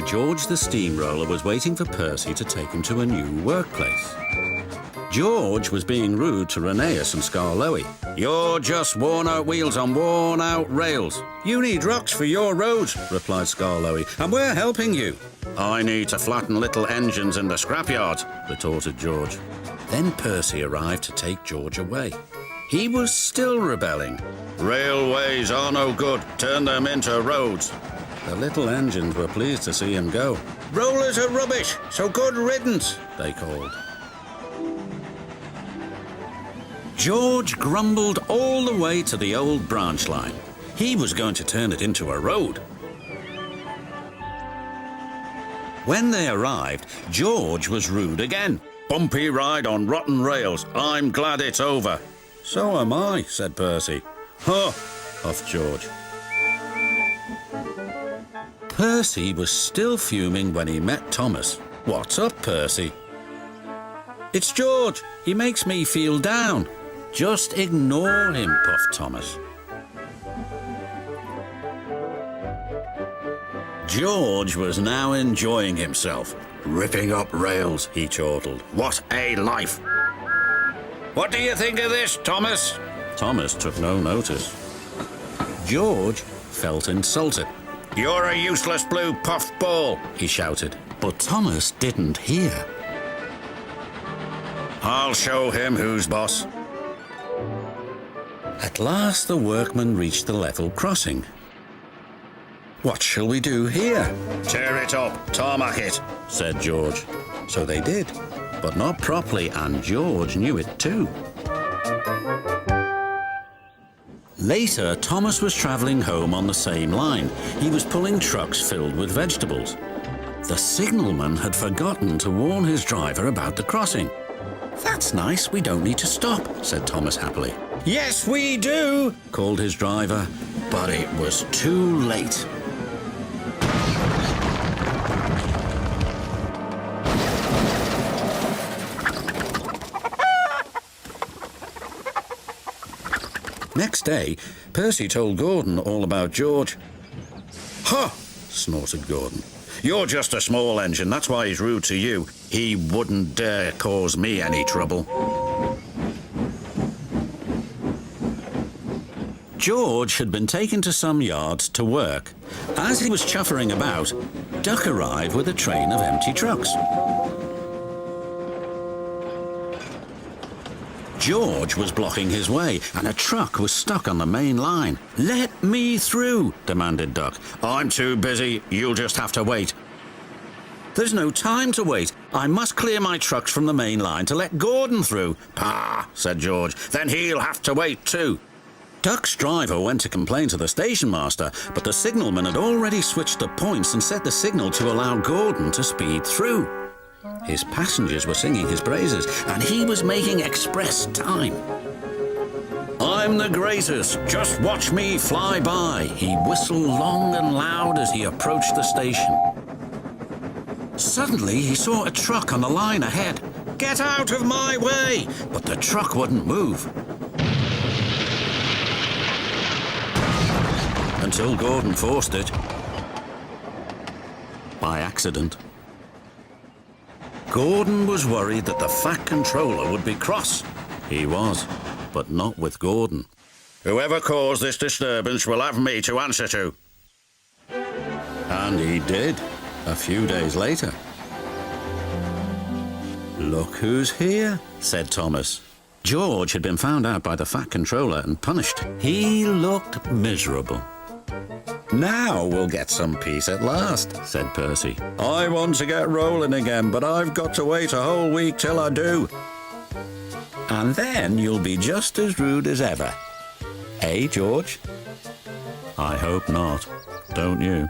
George the steamroller was waiting for Percy to take him to a new workplace. George was being rude to Rheneas and Skarloey. "You're just worn-out wheels on worn-out rails. You need rocks for your roads," replied Skarloey, "and we're helping you." "I need to flatten little engines in the scrapyard," retorted George. Then Percy arrived to take George away. He was still rebelling. "Railways are no good. Turn them into roads." The little engines were pleased to see him go. "Rollers are rubbish, so good riddance," they called. George grumbled all the way to the old branch line. He was going to turn it into a road. When they arrived, George was rude again. "Bumpy ride on rotten rails. I'm glad it's over." "So am I," said Percy. "Huh," huffed George. Percy was still fuming when he met Thomas. "What's up, Percy?" "It's George. He makes me feel down." "Just ignore him," puffed Thomas. George was now enjoying himself. "Ripping up rails," he chortled. "What a life!" "What do you think of this, Thomas?" Thomas took no notice. George felt insulted. "You're a useless blue puffball," he shouted. But Thomas didn't hear. "I'll show him who's boss." At last the workmen reached the level crossing. "What shall we do here?" "Tear it up, tarmac it," said George. So they did, but not properly, and George knew it too. Later, Thomas was travelling home on the same line. He was pulling trucks filled with vegetables. The signalman had forgotten to warn his driver about the crossing. "That's nice, we don't need to stop," said Thomas happily. "Yes, we do," called his driver, but it was too late. Next day, Percy told Gordon all about George. "Huh!" snorted Gordon. "You're just a small engine, that's why he's rude to you. He wouldn't dare cause me any trouble." George had been taken to some yards to work. As he was chuffering about, Duck arrived with a train of empty trucks. George was blocking his way, and a truck was stuck on the main line. "Let me through," demanded Duck. "I'm too busy. You'll just have to wait." "There's no time to wait. I must clear my trucks from the main line to let Gordon through." "Pah," said George. "Then he'll have to wait too." Duck's driver went to complain to the station master, but the signalman had already switched the points and set the signal to allow Gordon to speed through. His passengers were singing his praises, and he was making express time. "I'm the greatest, just watch me fly by," he whistled long and loud as he approached the station. Suddenly he saw a truck on the line ahead. "Get out of my way!" But the truck wouldn't move. Until Gordon forced it. By accident. Gordon was worried that the Fat Controller would be cross. He was, but not with Gordon. "Whoever caused this disturbance will have me to answer to." And he did, a few days later. "Look who's here," said Thomas. George had been found out by the Fat Controller and punished. He looked miserable. "Now we'll get some peace at last," said Percy. "I want to get rolling again, but I've got to wait a whole week till I do." "And then you'll be just as rude as ever. Eh, George?" "I hope not, don't you?"